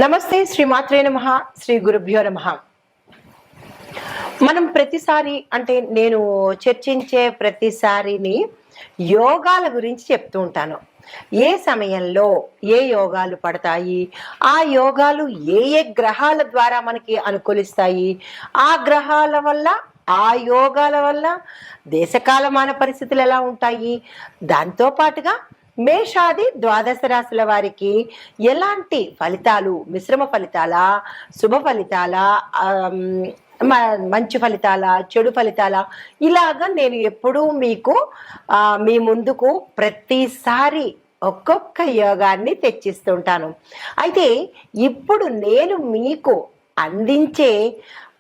నమస్తే శ్రీమాత్రే నమః శ్రీ గురుభ్యో నమః. మనం ప్రతిసారి అంటే నేను చర్చించే ప్రతిసారిని యోగాల గురించి చెప్తూ ఉంటాను. ఏ సమయంలో ఏ యోగాలు పడతాయి, ఆ యోగాలు ఏ ఏ గ్రహాల ద్వారా మనకి అనుకూలిస్తాయి, ఆ గ్రహాల వల్ల ఆ యోగాల వల్ల దేశకాలమాన పరిస్థితులు ఎలా ఉంటాయి, దాంతో పాటుగా మేషాది ద్వాదశ రాశుల వారికి ఎలాంటి ఫలితాలు, మిశ్రమ ఫలితాలా, శుభ ఫలితాలా, మంచి ఫలితాలా, చెడు ఫలితాలా, ఇలాగా నేను ఎప్పుడూ మీకు మీ ముందుకు ప్రతిసారి ఒక్కొక్క యోగాన్ని తెచ్చిస్తుంటాను. అయితే ఇప్పుడు నేను మీకు అందించే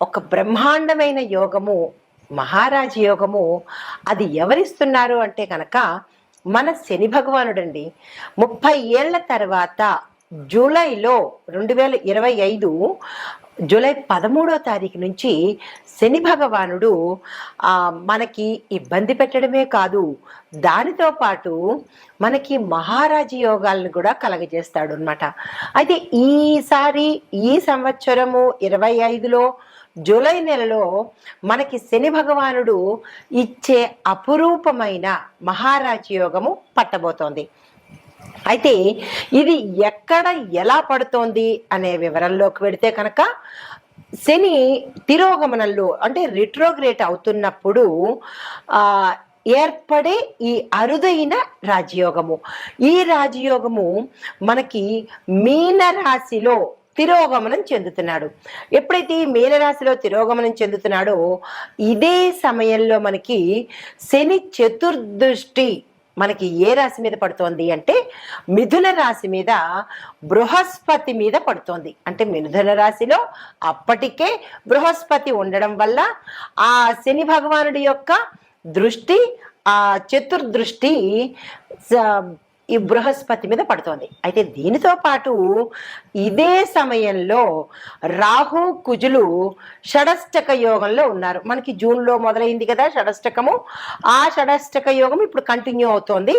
ఒక బ్రహ్మాండమైన యోగము, మహారాజ యోగము. అది ఎవరిస్తున్నారు అంటే కనుక మన శని భగవానుడండి. 30 ఏళ్ల తర్వాత జూలైలో 2025 జూలై 13వ తారీఖు నుంచి శని భగవానుడు మనకి ఇబ్బంది పెట్టడమే కాదు, దానితో పాటు మనకి మహారాజ యోగాలను కూడా కలగజేస్తాడు అనమాట. అయితే ఈసారి ఈ సంవత్సరము 25లో జూలై నెలలో మనకి శని భగవానుడు ఇచ్చే అపురూపమైన మహారాజ యోగము పట్టబోతోంది. అయితే ఇది ఎక్కడ ఎలా పడుతోంది అనే వివరంలోకి వెడితే కనుక, శని తిరోగమనంలో అంటే రిట్రోగ్రేట్ అవుతున్నప్పుడు ఏర్పడే ఈ అరుదైన రాజయోగము, ఈ రాజయోగము మనకి మీన రాశిలో తిరోగమనం చెందుతున్నాడు. ఎప్పుడైతే మీనరాశిలో తిరోగమనం చెందుతున్నాడో ఇదే సమయంలో మనకి శని చతుర్దృష్టి మనకి ఏ రాశి మీద పడుతోంది అంటే మిథున రాశి మీద, బృహస్పతి మీద పడుతోంది. అంటే మిథున రాశిలో అప్పటికే బృహస్పతి ఉండడం వల్ల ఆ శని భగవానుడి యొక్క దృష్టి, ఆ చతుర్దృష్టి ఈ బృహస్పతి మీద పడుతోంది. అయితే దీనితో పాటు ఇదే సమయంలో రాహు కుజులు షడష్టక యోగంలో ఉన్నారు. మనకి జూన్లో మొదలైంది కదా షడష్టకము. ఆ షడష్టక యోగం ఇప్పుడు కంటిన్యూ అవుతోంది.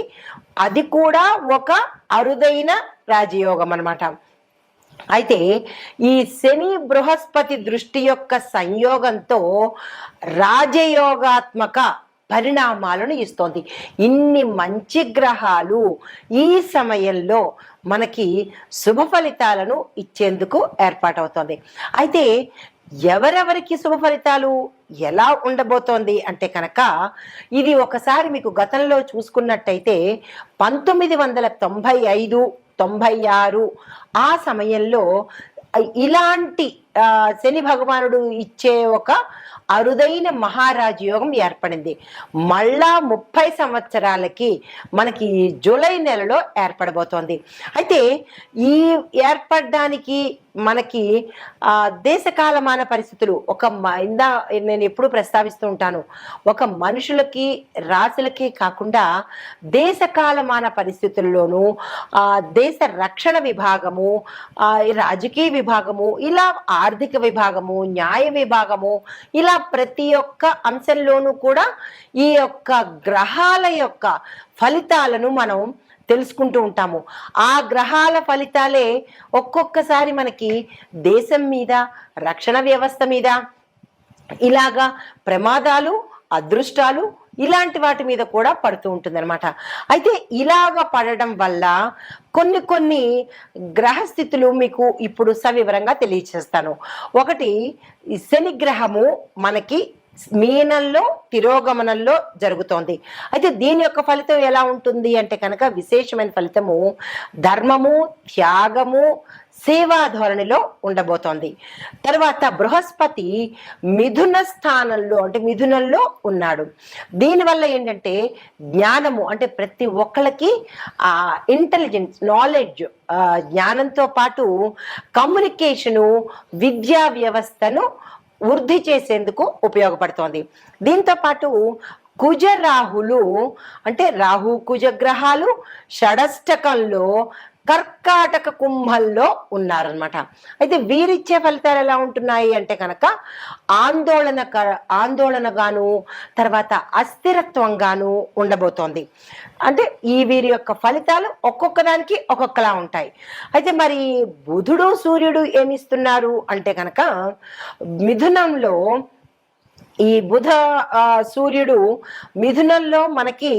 అది కూడా ఒక అరుదైన రాజయోగం అన్నమాట. అయితే ఈ శని బృహస్పతి దృష్టి యొక్క సంయోగంతో రాజయోగాత్మక పరిణామాలను ఇస్తోంది. ఇన్ని మంచి గ్రహాలు ఈ సమయంలో మనకి శుభ ఫలితాలను ఇచ్చేందుకు ఏర్పాటవుతోంది. అయితే ఎవరెవరికి శుభ ఫలితాలు ఎలా ఉండబోతోంది అంటే కనుక, ఇది ఒకసారి మీకు గతంలో చూసుకున్నట్టయితే 1995, 96 ఆ సమయంలో ఇలాంటి శని భగవానుడు ఇచ్చే ఒక అరుదైన మహారాజ యోగం ఏర్పడింది. మళ్ళా 30 సంవత్సరాలకి మనకి జూలై నెలలో ఏర్పడబోతోంది. అయితే ఈ ఏర్పడడానికి మనకి దేశకాలమాన పరిస్థితులు నేను ఎప్పుడు ప్రస్తావిస్తూ ఉంటాను, ఒక మనుషులకి రాశులకి కాకుండా దేశకాలమాన పరిస్థితుల్లోనూ దేశ రక్షణ విభాగము, రాజకీయ విభాగము, ఇలా ఆర్థిక విభాగము, న్యాయ విభాగము, ఇలా ప్రతి ఒక్క అంశంలోనూ కూడా ఈ యొక్క గ్రహాల యొక్క ఫలితాలను మనం తెలుసుకుంటూ ఉంటాము. ఆ గ్రహాల ఫలితాలే ఒక్కొక్కసారి మనకి దేశం మీద, రక్షణ వ్యవస్థ మీద ఇలాగా ప్రమాదాలు, అదృష్టాలు ఇలాంటి వాటి మీద కూడా పడుతూ ఉంటుందన్నమాట. అయితే ఇలాగ పడడం వల్ల కొన్ని గ్రహస్థితులు మీకు ఇప్పుడు సవివరంగా తెలియచేస్తాను. ఒకటి, శని గ్రహము మనకి మీనంలో తిరోగమనంలో జరుగుతోంది. అయితే దీని యొక్క ఫలితం ఎలా ఉంటుంది అంటే కనుక, విశేషమైన ఫలితము ధర్మము, త్యాగము, సేవా ధోరణిలో ఉండబోతోంది. తర్వాత బృహస్పతి మిథున స్థానంలో అంటే మిథునంలో ఉన్నాడు. దీనివల్ల ఏంటంటే జ్ఞానము, అంటే ప్రతి ఒక్కళ్ళకి ఇంటెలిజెన్స్, నాలెడ్జ్, జ్ఞానంతో పాటు కమ్యూనికేషను, విద్యా వ్యవస్థను వృద్ధి చేసేందుకు ఉపయోగపడుతోంది. దీంతో పాటు కుజ రాహులు అంటే రాహు కుజ గ్రహాలు షడష్టకంలో కర్కాటక కుంభంలో ఉన్నారనమాట. అయితే వీరిచ్చే ఫలితాలు ఎలా ఉంటున్నాయి అంటే కనుక ఆందోళనగాను, తర్వాత అస్థిరత్వంగాను ఉండబోతోంది. అంటే ఈ వీరి యొక్క ఫలితాలు ఒక్కొక్క దానికి ఒక్కొక్కలా ఉంటాయి. అయితే మరి బుధుడు సూర్యుడు ఏమిస్తున్నారు అంటే కనుక మిథునంలో ఈ బుధ సూర్యుడు మిథునంలో మనకి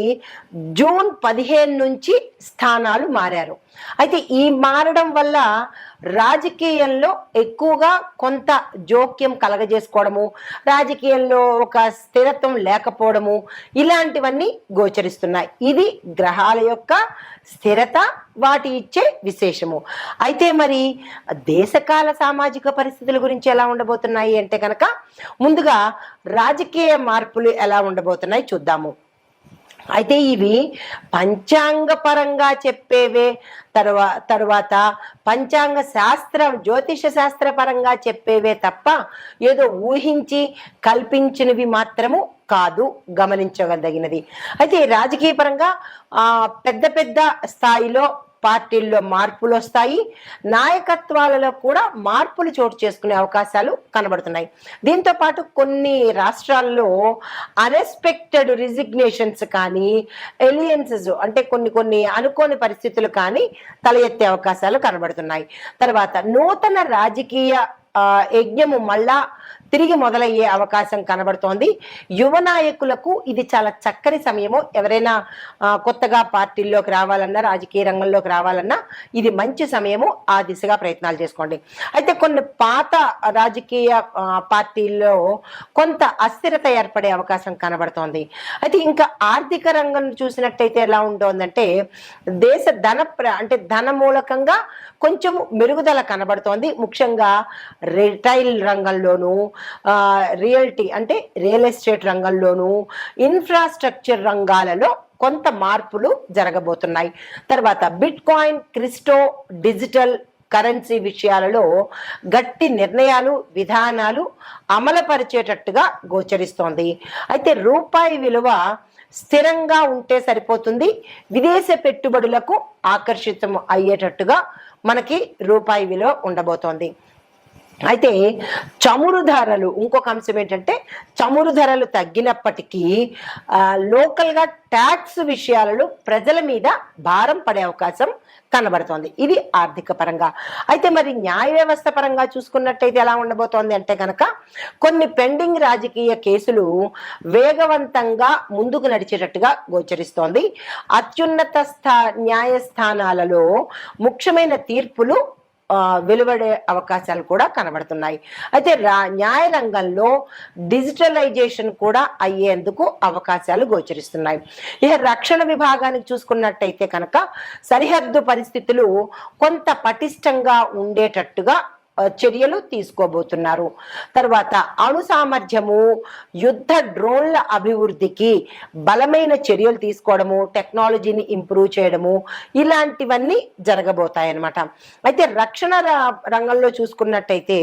జూన్ 15 నుంచి స్థానాలు మారారు. అయితే ఈ మారడం వల్ల రాజకీయంలో ఎక్కువగా కొంత జోక్యం కలగజేసుకోవడము, రాజకీయంలో ఒక స్థిరత్వం లేకపోవడము, ఇలాంటివన్నీ గోచరిస్తున్నాయి. ఇది గ్రహాల యొక్క స్థిరత, వాటి ఇచ్చే విశేషము. అయితే మరి దేశకాల సామాజిక పరిస్థితుల గురించి ఎలా ఉండబోతున్నాయి అంటే కనుక ముందుగా రాజకీయ మార్పులు ఎలా ఉండబోతున్నాయి చూద్దాము. అయితే ఇవి పంచాంగ పరంగా చెప్పేవే, తరువాత పంచాంగ జ్యోతిష శాస్త్ర పరంగా చెప్పేవే తప్ప ఏదో ఊహించి కల్పించినవి మాత్రము కాదు, గమనించదగినది. అయితే రాజకీయ పరంగా పెద్ద పెద్ద స్థాయిలో పార్టీల్లో మార్పులు వస్తాయి, నాయకత్వాలలో కూడా మార్పులు చోటు చేసుకునే అవకాశాలు కనబడుతున్నాయి. దీంతో పాటు కొన్ని రాష్ట్రాల్లో అన్ఎక్స్పెక్టెడ్ రిజిగ్నేషన్స్ కానీ, ఎలియన్సెస్ అంటే కొన్ని అనుకోని పరిస్థితులు కానీ తల ఎత్తే అవకాశాలు కనబడుతున్నాయి. తర్వాత నూతన రాజకీయ యజ్ఞము మళ్ళా తిరిగి మొదలయ్యే అవకాశం కనబడుతోంది. యువ నాయకులకు ఇది చాలా చక్కని సమయము. ఎవరైనా కొత్తగా పార్టీల్లోకి రావాలన్నా, రాజకీయ రంగంలోకి రావాలన్నా ఇది మంచి సమయము. ఆ దిశగా ప్రయత్నాలు చేసుకోండి. అయితే కొన్ని పాత రాజకీయ పార్టీల్లో కొంత అస్థిరత ఏర్పడే అవకాశం కనబడుతోంది. అయితే ఇంకా ఆర్థిక రంగం చూసినట్టయితే ఎలా ఉంటుందంటే దేశ ధన మూలకంగా కొంచెం మెరుగుదల కనబడుతోంది. ముఖ్యంగా రిటైల్ రంగంలోనూ, రియల్టీ అంటే రియల్ ఎస్టేట్ రంగంలోనూ, ఇన్ఫ్రాస్ట్రక్చర్ రంగాలలో కొంత మార్పులు జరగబోతున్నాయి. తర్వాత bit coin, crypto, digital currency విషయాలలో గట్టి నిర్ణయాలు, విధానాలు అమలుపరిచేటట్టుగా గోచరిస్తోంది. అయితే రూపాయి విలువ స్థిరంగా ఉంటే సరిపోతుంది. విదేశ పెట్టుబడులకు ఆకర్షితం అయ్యేటట్టుగా మనకి రూపాయి విలువ ఉండబోతోంది. అయితే చమురు ధరలు, ఇంకొక అంశం ఏంటంటే చమురు ధరలు తగ్గినప్పటికీ లోకల్గా ట్యాక్స్ విషయాలలో ప్రజల మీద భారం పడే అవకాశం కనబడుతోంది. ఇది ఆర్థిక పరంగా. అయితే మరి న్యాయ వ్యవస్థ పరంగా చూసుకున్నట్టయితే ఎలా ఉండబోతోంది అంటే కనుక కొన్ని పెండింగ్ రాజకీయ కేసులు వేగవంతంగా ముందుకు నడిచేటట్టుగా గోచరిస్తోంది. అత్యున్నత న్యాయస్థానాలలో ముఖ్యమైన తీర్పులు వెలువడే అవకాశాలు కూడా కనబడుతున్నాయి. అయితే న్యాయ రంగంలో డిజిటలైజేషన్ కూడా అయ్యేందుకు అవకాశాలు గోచరిస్తున్నాయి. ఇక రక్షణ విభాగానికి చూసుకున్నట్టయితే కనుక సరిహద్దు పరిస్థితులు కొంత పటిష్టంగా ఉండేటట్టుగా చర్యలు తీసుకోబోతున్నారు. తర్వాత అణు సామర్థ్యము, యుద్ధ డ్రోన్ల అభివృద్ధికి బలమైన చర్యలు తీసుకోవడము, టెక్నాలజీని ఇంప్రూవ్ చేయడము, ఇలాంటివన్నీ జరగబోతాయన్నమాట. అయితే రక్షణ రంగంలో చూసుకున్నట్టయితే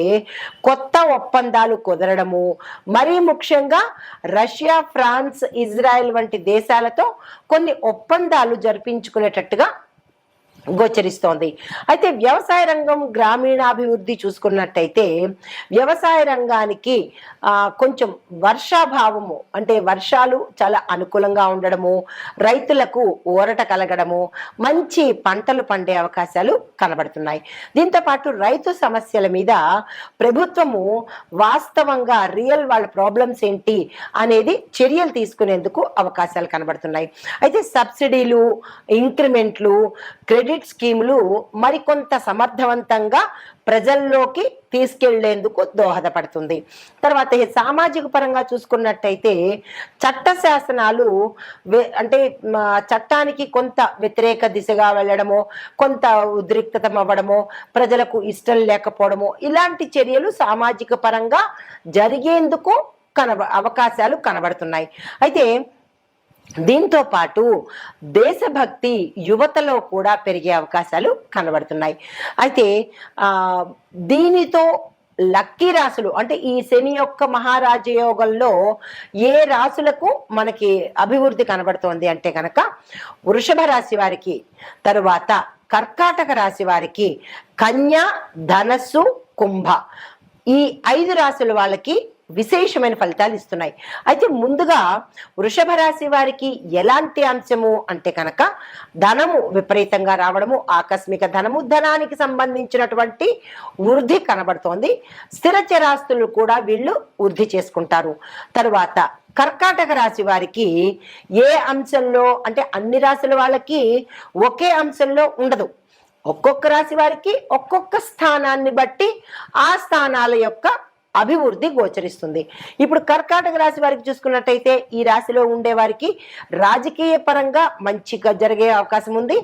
కొత్త ఒప్పందాలు కుదరడము, మరీ ముఖ్యంగా రష్యా, ఫ్రాన్స్, ఇజ్రాయెల్ వంటి దేశాలతో కొన్ని ఒప్పందాలు జరిపించుకునేటట్టుగా గోచరిస్తోంది. అయితే వ్యవసాయ రంగం, గ్రామీణాభివృద్ధి చూసుకున్నట్టయితే వ్యవసాయ రంగానికి కొంచెం వర్షాభావము అంటే వర్షాలు చాలా అనుకూలంగా ఉండడము, రైతులకు ఊరట కలగడము, మంచి పంటలు పండే అవకాశాలు కనబడుతున్నాయి. దీంతో పాటు రైతు సమస్యల మీద ప్రభుత్వము వాస్తవంగా వాళ్ళ ప్రాబ్లమ్స్ ఏంటి అనేది చర్యలు తీసుకునేందుకు అవకాశాలు కనబడుతున్నాయి. అయితే సబ్సిడీలు, ఇంక్రిమెంట్లు, క్రెడిట్ స్కీములు మరికొంత సమర్థవంతంగా ప్రజల్లోకి తీసుకెళ్లేందుకు దోహదపడుతుంది. తర్వాత సామాజిక పరంగా చూసుకున్నట్టయితే చట్ట శాసనాలు అంటే చట్టానికి కొంత వ్యతిరేక దిశగా వెళ్ళడమో, కొంత ఉద్రిక్తత అవ్వడమో, ప్రజలకు ఇష్టం లేకపోవడమో, ఇలాంటి చర్యలు సామాజిక పరంగా జరిగేందుకు అవకాశాలు కనబడుతున్నాయి. అయితే దీంతో పాటు దేశభక్తి యువతలో కూడా పెరిగే అవకాశాలు కనబడుతున్నాయి. అయితే దీనితో లక్కీ రాసులు అంటే ఈ శని యొక్క మహారాజయోగంలో ఏ రాసులకు మనకి అభివృద్ధి కనబడుతోంది అంటే కనుక వృషభ రాశి వారికి, తరువాత కర్కాటక రాశి వారికి కన్య, ధనస్సు, కుంభ ఈ 5 రాశుల వాళ్ళకి విశేషమైన ఫలితాలు ఇస్తున్నాయి. అయితే ముందుగా వృషభ రాశి వారికి ఎలాంటి అంశము అంటే కనుక ధనము విపరీతంగా రావడము, ఆకస్మిక ధనము, ధనానికి సంబంధించినటువంటి వృద్ధి కనబడుతోంది. స్థిర చరాస్తులు కూడా వీళ్ళు వృద్ధి చేసుకుంటారు. తరువాత కర్కాటక రాశి వారికి ఏ అంశంలో అంటే అన్ని రాశుల వాళ్ళకి ఒకే అంశంలో ఉండదు. ఒక్కొక్క రాశి వారికి ఒక్కొక్క స్థానాన్ని బట్టి ఆ స్థానాల యొక్క అభివృద్ధి గోచరిస్తుంది. ఇప్పుడు కర్కాటక రాశి వారికి చూసుకున్నట్టయితే ఈ రాశిలో ఉండే వారికి రాజకీయ పరంగా మంచిగా జరిగే అవకాశం ఉంది.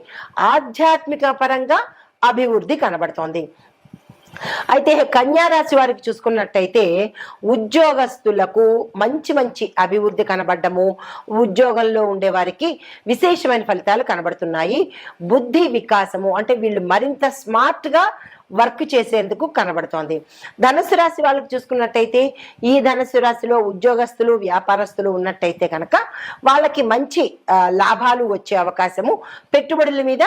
ఆధ్యాత్మిక పరంగా అభివృద్ధి కనబడుతోంది. అయితే కన్యా రాశి వారికి చూసుకున్నట్టయితే ఉద్యోగస్తులకు మంచి మంచి అభివృద్ధి కనబడము, ఉద్యోగంలో ఉండే వారికి విశేషమైన ఫలితాలు కనబడుతున్నాయి. బుద్ధి వికాసము అంటే వీళ్ళు మరింత స్మార్ట్గా వర్క్ చేసేందుకు కనబడుతోంది. ధనుసు రాశి వాళ్ళకి చూసుకున్నట్టయితే ఈ ధనుసు రాశిలో ఉద్యోగస్తులు, వ్యాపారస్తులు ఉన్నట్టయితే కనుక వాళ్ళకి మంచి లాభాలు వచ్చే అవకాశము, పెట్టుబడుల మీద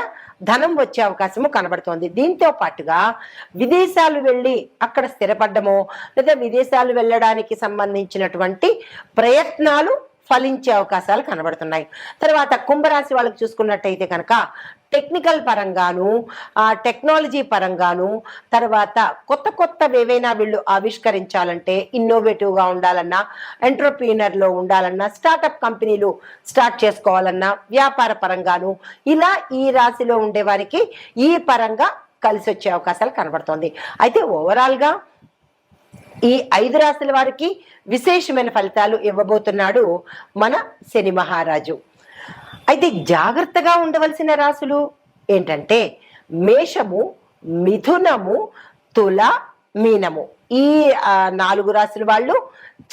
ధనం వచ్చే అవకాశము కనబడుతోంది. దీంతో పాటుగా విదేశాలు వెళ్ళి అక్కడ స్థిరపడ్డమో లేదా విదేశాలు వెళ్ళడానికి సంబంధించినటువంటి ప్రయత్నాలు ఫలించే అవకాశాలు కనబడుతున్నాయి. తర్వాత కుంభరాశి వాళ్ళకి చూసుకున్నట్టయితే కనుక టెక్నికల్ పరంగాను, టెక్నాలజీ పరంగాను, తర్వాత కొత్త కొత్తవి ఏవైనా వీళ్ళు ఆవిష్కరించాలంటే ఇన్నోవేటివ్గా ఉండాలన్నా, ఎంటర్‌ప్రీనర్‌లో ఉండాలన్నా, స్టార్టప్ కంపెనీలు స్టార్ట్ చేసుకోవాలన్నా, వ్యాపార పరంగాను ఇలా ఈ రాశిలో ఉండే వారికి ఈ పరంగా కలిసి వచ్చే అవకాశాలు కనబడుతోంది. అయితే ఓవరాల్గా ఈ 5 రాశుల వారికి విశేషమైన ఫలితాలు ఇవ్వబోతున్నాడు మన శని మహారాజు. అయితే జాగ్రత్తగా ఉండవలసిన రాశులు ఏంటంటే మేషము, మిథునము, తుల, మీనము. ఈ 4 రాశుల వాళ్ళు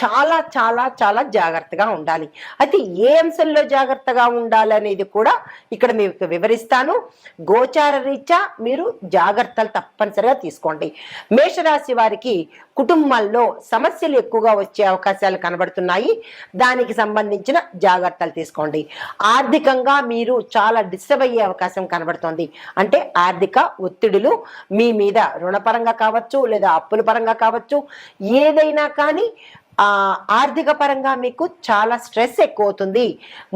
చాలా చాలా చాలా జాగ్రత్తగా ఉండాలి. అయితే ఏ అంశంలో జాగ్రత్తగా ఉండాలనేది కూడా ఇక్కడ మీకు వివరిస్తాను. గోచార రీత్యా మీరు జాగ్రత్తలు తప్పనిసరిగా తీసుకోండి. మేషరాశి వారికి కుటుంబాల్లో సమస్యలు ఎక్కువగా వచ్చే అవకాశాలు కనబడుతున్నాయి. దానికి సంబంధించిన జాగ్రత్తలు తీసుకోండి. ఆర్థికంగా మీరు చాలా డిస్టర్బ్ అయ్యే అవకాశం కనబడుతోంది. అంటే ఆర్థిక ఒత్తిడులు మీ మీద రుణపరంగా కావచ్చు లేదా అప్పుల పరంగా కావచ్చు, ఏదైనా కానీ ఆర్థిక పరంగా మీకు చాలా స్ట్రెస్ ఎక్కువ అవుతుంది,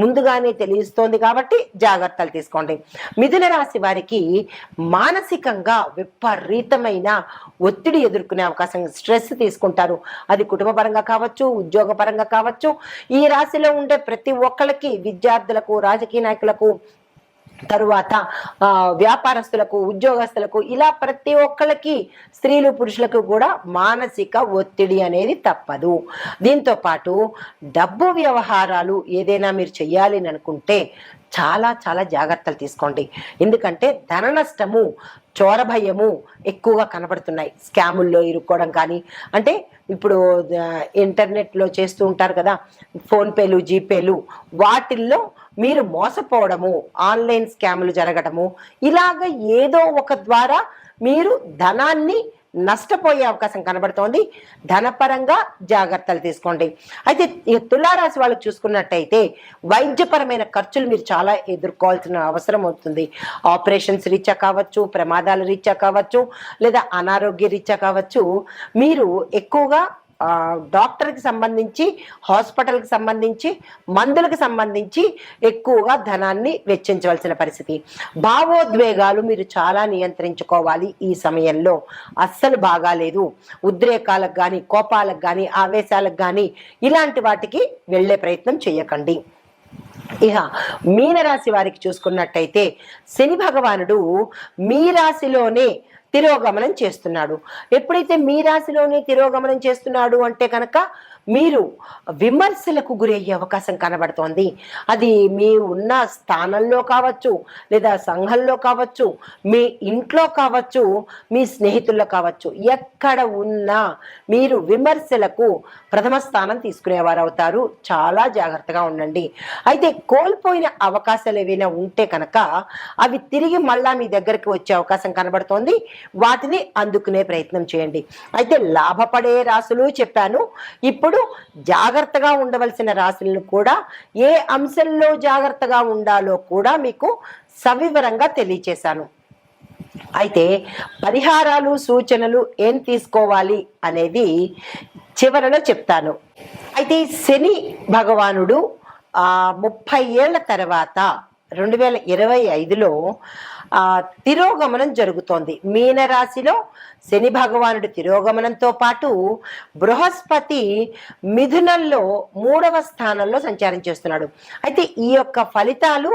ముందుగానే తెలుస్తోంది. కాబట్టి జాగ్రత్తలు తీసుకోండి. మిథున రాశి వారికి మానసికంగా విపరీతమైన ఒత్తిడి ఎదుర్కొనే అవకాశం, స్ట్రెస్ తీసుకుంటారు. అది కుటుంబ పరంగా కావచ్చు, ఉద్యోగ పరంగా కావచ్చు. ఈ రాశిలో ఉండే ప్రతి ఒక్కరికి, విద్యార్థులకు, రాజకీయ నాయకులకు, తరువాత వ్యాపారస్తులకు, ఉద్యోగస్తులకు, ఇలా ప్రతి ఒక్కళ్ళకి, స్త్రీలు పురుషులకు కూడా మానసిక ఒత్తిడి అనేది తప్పదు. దీంతో పాటు డబ్బు వ్యవహారాలు ఏదైనా మీరు చెయ్యాలి అని అనుకుంటే చాలా చాలా జాగ్రత్తలు తీసుకోండి. ఎందుకంటే ధన నష్టము, చోర భయము ఎక్కువగా కనబడుతున్నాయి. స్కాముల్లో ఇరుక్కోవడం కానీ, అంటే ఇప్పుడు ఇంటర్నెట్లో చేస్తూ ఉంటారు కదా ఫోన్పేలు, జీపేలు, వాటిల్లో మీరు మోసపోవడము, ఆన్లైన్ స్కాములు జరగడము, ఇలాగ ఏదో ఒక ద్వారా మీరు ధనాన్ని నష్టపోయే అవకాశం కనబడుతోంది. ధనపరంగా జాగ్రత్తలు తీసుకోండి. అయితే తులారాశి వాళ్ళకి చూసుకున్నట్టయితే వైద్యపరమైన ఖర్చులు మీరు చాలా ఎదుర్కోవాల్సిన అవసరం అవుతుంది. ఆపరేషన్స్ రీత్యా కావచ్చు, ప్రమాదాల రీత్యా కావచ్చు, లేదా అనారోగ్య రీత్యా కావచ్చు, మీరు ఎక్కువగా డాక్టర్కి సంబంధించి, హాస్పిటల్కి సంబంధించి, మందులకు సంబంధించి ఎక్కువగా ధనాన్ని వెచ్చించవలసిన పరిస్థితి. భావోద్వేగాలు మీరు చాలా నియంత్రించుకోవాలి. ఈ సమయంలో అస్సలు బాగాలేదు. ఉద్రేకాలకు కానీ, కోపాలకు కానీ, ఆవేశాలకు కానీ ఇలాంటి వాటికి వెళ్ళే ప్రయత్నం చేయకండి. ఇక మీనరాశి వారికి చూసుకున్నట్టయితే శని భగవానుడు మీ రాశిలోనే తిరోగమనం చేస్తున్నాడు. ఎప్పుడైతే మీ రాశిలోనే తిరోగమనం చేస్తున్నాడు అంటే కనుక మీరు విమర్శలకు గురయ్యే అవకాశం కనబడుతోంది. అది మీ ఉన్న స్థానంలో కావచ్చు, లేదా సంఘంలో కావచ్చు, మీ ఇంట్లో కావచ్చు, మీ స్నేహితుల్లో కావచ్చు, ఎక్కడ ఉన్నా మీరు విమర్శలకు ప్రథమ స్థానం తీసుకునేవారు అవుతారు. చాలా జాగ్రత్తగా ఉండండి. అయితే కోల్పోయిన అవకాశాలు ఏవైనా ఉంటే కనుక అవి తిరిగి మళ్ళా మీ దగ్గరికి వచ్చే అవకాశం కనబడుతోంది. వాటిని అందుకునే ప్రయత్నం చేయండి. అయితే లాభపడే రాశులు చెప్పాను. ఇప్పుడు జాగ్రత్తగా ఉండవలసిన రాశులను కూడా, ఏ అంశంలో జాగ్రత్తగా ఉండాలో కూడా మీకు సవివరంగా తెలియచేశాను. అయితే పరిహారాలు సూచనలు ఏం తీసుకోవాలి అనేది చివరలో చెప్తాను. అయితే శని భగవానుడు 30 ఏళ్ల తర్వాత 2025లో తిరోగమనం జరుగుతోంది. మీనరాశిలో శని భగవానుడి తిరోగమనంతో పాటు బృహస్పతి మిథునంలో 3వ స్థానంలో సంచారం చేస్తున్నాడు. అయితే ఈ యొక్క ఫలితాలు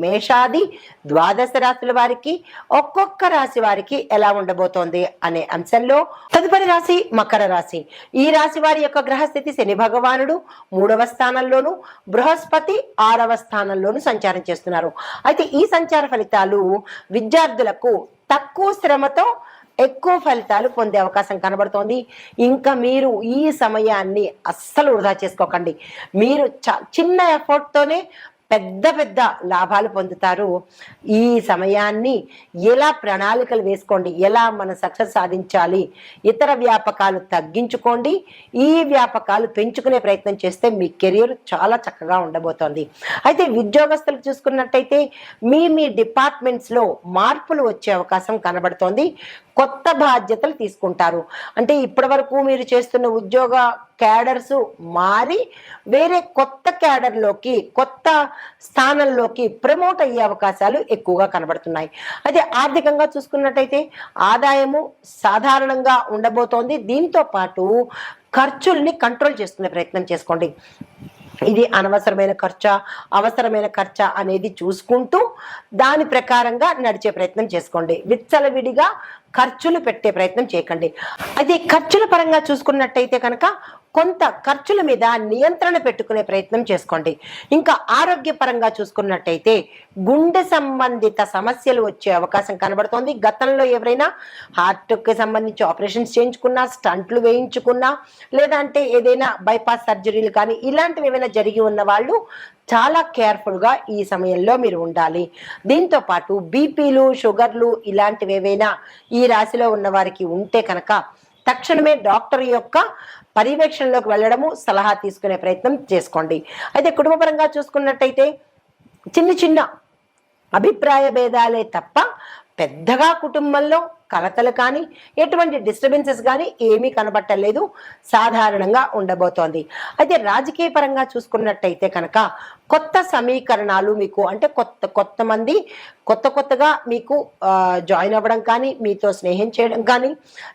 మేషాది ద్వాదశ రాశుల వారికి ఒక్కొక్క రాశి వారికి ఎలా ఉండబోతోంది అనే అంశంలో తదుపరి రాశి మకర రాశి. ఈ రాశి వారి యొక్క గ్రహస్థితి శని భగవానుడు 3వ స్థానంలోను బృహస్పతి 6వ స్థానంలోను సంచారం చేస్తున్నారు. అయితే ఈ సంచార ఫలితాలు విద్యార్థులకు తక్కువ శ్రమతో ఎక్కువ ఫలితాలు పొందే అవకాశం కనబడుతోంది. ఇంకా మీరు ఈ సమయాన్ని అస్సలు వృధా చేసుకోకండి. మీరు చిన్న ఎఫర్ట్తోనే పెద్ద పెద్ద లాభాలు పొందుతారు. ఈ సమయాన్ని ఎలా ప్రణాళికలు వేసుకోండి, ఎలా మన సక్సెస్ సాధించాలి, ఇతర వ్యాపకాలు తగ్గించుకోండి, ఈ వ్యాపకాలు పెంచుకునే ప్రయత్నం చేస్తే మీ కెరీర్ చాలా చక్కగా ఉండబోతోంది. అయితే ఉద్యోగస్తులకు చూసుకున్నట్టయితే మీ డిపార్ట్మెంట్స్లో మార్పులు వచ్చే అవకాశం కనబడుతోంది. కొత్త బాధ్యతలు తీసుకుంటారు. అంటే ఇప్పటి వరకు మీరు చేస్తున్న ఉద్యోగ క్యాడర్స్ మారి వేరే కొత్త క్యాడర్లోకి కొత్త స్థానంలోకి ప్రమోట్ అయ్యే అవకాశాలు ఎక్కువగా కనబడుతున్నాయి. అయితే ఆర్థికంగా చూసుకున్నట్టయితే ఆదాయము సాధారణంగా ఉండబోతోంది. దీంతో పాటు ఖర్చుల్ని కంట్రోల్ చేసుకునే ప్రయత్నం చేసుకోండి. ఇది అనవసరమైన ఖర్చా అవసరమైన ఖర్చా అనేది చూసుకుంటూ దాని ప్రకారంగా నడిచే ప్రయత్నం చేసుకోండి. విచ్చలవిడిగా ఖర్చులు పెట్టే ప్రయత్నం చేయకండి. అయితే ఖర్చుల పరంగా చూసుకున్నట్టయితే కనుక కొంత ఖర్చుల మీద నియంత్రణ పెట్టుకునే ప్రయత్నం చేసుకోండి. ఇంకా ఆరోగ్యపరంగా చూసుకున్నట్టయితే గుండె సంబంధిత సమస్యలు వచ్చే అవకాశం కనబడుతోంది. గతంలో ఎవరైనా హార్ట్కి సంబంధించి ఆపరేషన్స్ చేయించుకున్నా, స్టంట్లు వేయించుకున్నా, లేదంటే ఏదైనా బైపాస్ సర్జరీలు కానీ ఇలాంటివి ఏమైనా జరిగి ఉన్న వాళ్ళు చాలా కేర్ఫుల్గా ఈ సమయంలో మీరు ఉండాలి. దీంతో పాటు బీపీలు షుగర్లు ఇలాంటివి ఏవైనా ఈ రాశిలో ఉన్న వారికి ఉంటే కనుక తక్షణమే డాక్టర్ యొక్క పర్యవేక్షణలోకి వెళ్ళడము, సలహా తీసుకునే ప్రయత్నం చేసుకోండి. అయితే కుటుంబపరంగా చూసుకున్నట్టయితే చిన్న చిన్న అభిప్రాయ భేదాలే తప్ప పెద్దగా కుటుంబంలో కలతలు కానీ ఎటువంటి డిస్టర్బెన్సెస్ కానీ ఏమీ కనబట్టలేదు. సాధారణంగా ఉండబోతోంది. అయితే రాజకీయ పరంగా చూసుకున్నట్టయితే కనుక కొత్త సమీకరణాలు మీకు అంటే కొత్త మంది కొత్తగా మీకు జాయిన్ అవ్వడం కానీ, మీతో స్నేహం చేయడం కానీ,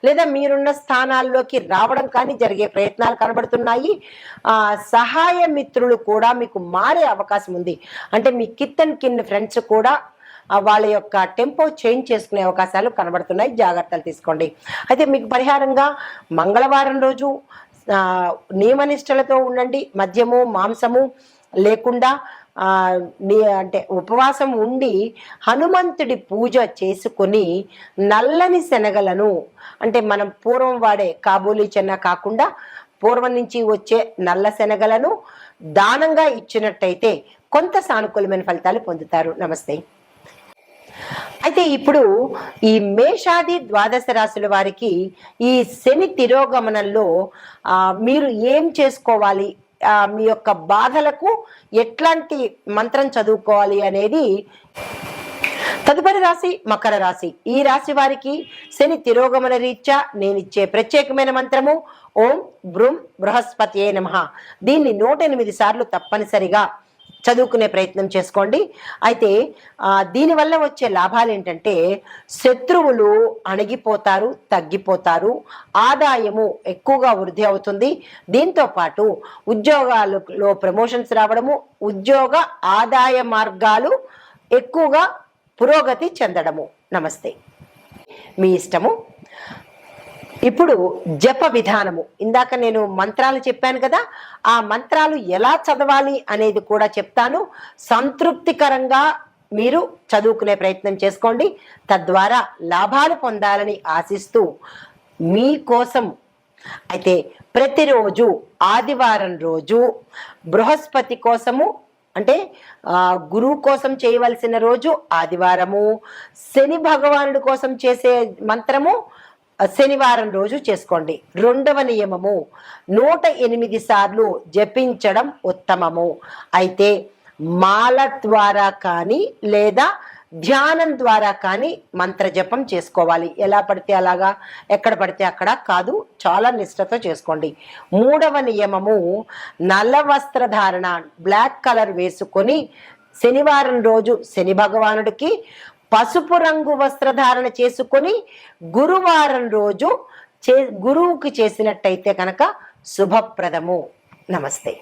లేదా మీరున్న స్థానాల్లోకి రావడం కానీ జరిగే ప్రయత్నాలు కనబడుతున్నాయి. సహాయ మిత్రులు కూడా మీకు మారే అవకాశం ఉంది. అంటే మీ కిత్ అండ్ కిన్ ఫ్రెండ్స్ కూడా వాళ్ళ యొక్క టెంపో చేంజ్ చేసుకునే అవకాశాలు కనబడుతున్నాయి. జాగ్రత్తలు తీసుకోండి. అయితే మీకు పరిహారంగా మంగళవారం రోజు నియమనిష్టలతో ఉండండి. మద్యము మాంసము లేకుండా అంటే ఉపవాసం ఉండి హనుమంతుడి పూజ చేసుకొని నల్లని శనగలను అంటే మనం పూర్వం వాడే కాబూలీ చెన్న కాకుండా పూర్వం నుంచి వచ్చే నల్ల శనగలను దానంగా ఇచ్చినట్టయితే కొంత సానుకూలమైన ఫలితాలు పొందుతారు. నమస్తే. అయితే ఇప్పుడు ఈ మేషాది ద్వాదశ రాశుల వారికి ఈ శని తిరోగమనంలో మీరు ఏం చేసుకోవాలి, మీ యొక్క బాధలకు ఎట్లాంటి మంత్రం చదువుకోవాలి అనేది తదుపరి రాశి మకర రాశి. ఈ రాశి వారికి శని తిరోగమన రీత్యా నేనిచ్చే ప్రత్యేకమైన మంత్రము ఓం బ్రూం బృహస్పతియే నమః. దీన్ని 108 సార్లు తప్పనిసరిగా చదువుకునే ప్రయత్నం చేసుకోండి. అయితే దీనివల్ల వచ్చే లాభాలు ఏంటంటే శత్రువులు అణిగిపోతారు, తగ్గిపోతారు, ఆదాయము ఎక్కువగా వృద్ధి అవుతుంది. దీంతో పాటు ఉద్యోగాలలో ప్రమోషన్స్ రావడము, ఉద్యోగ ఆదాయ మార్గాలు ఎక్కువగా పురోగతి చెందడము. నమస్తే. మీ ఇష్టము. ఇప్పుడు జప విధానము, ఇందాక నేను మంత్రాలు చెప్పాను కదా, ఆ మంత్రాలు ఎలా చదవాలి అనేది కూడా చెప్తాను. సంతృప్తికరంగా మీరు చదువుకునే ప్రయత్నం చేసుకోండి. తద్వారా లాభాలు పొందాలని ఆశిస్తూ మీకోసం అయితే ప్రతిరోజు ఆదివారం రోజు బృహస్పతి కోసము అంటే గురువు కోసం చేయవలసిన రోజు ఆదివారము, శని భగవానుడి కోసం చేసే మంత్రము శనివారం రోజు చేసుకోండి. 2వ నియమము 108 సార్లు జపించడం ఉత్తమము. అయితే మాల ద్వారా కానీ లేదా ధ్యానం ద్వారా కానీ మంత్ర జపం చేసుకోవాలి. ఎలా పడితే అలాగా, ఎక్కడ పడితే అక్కడ కాదు, చాలా నిష్ఠతో చేసుకోండి. 3వ నియమము, నల్ల వస్త్రధారణ, బ్లాక్ కలర్ వేసుకొని శనివారం రోజు శని భగవానుడికి పసుపు రంగు వస్త్రధారణ చేసుకొని గురువారం రోజు గురువుకి చేసినట్టయితే కనుక శుభప్రదము. నమస్తే.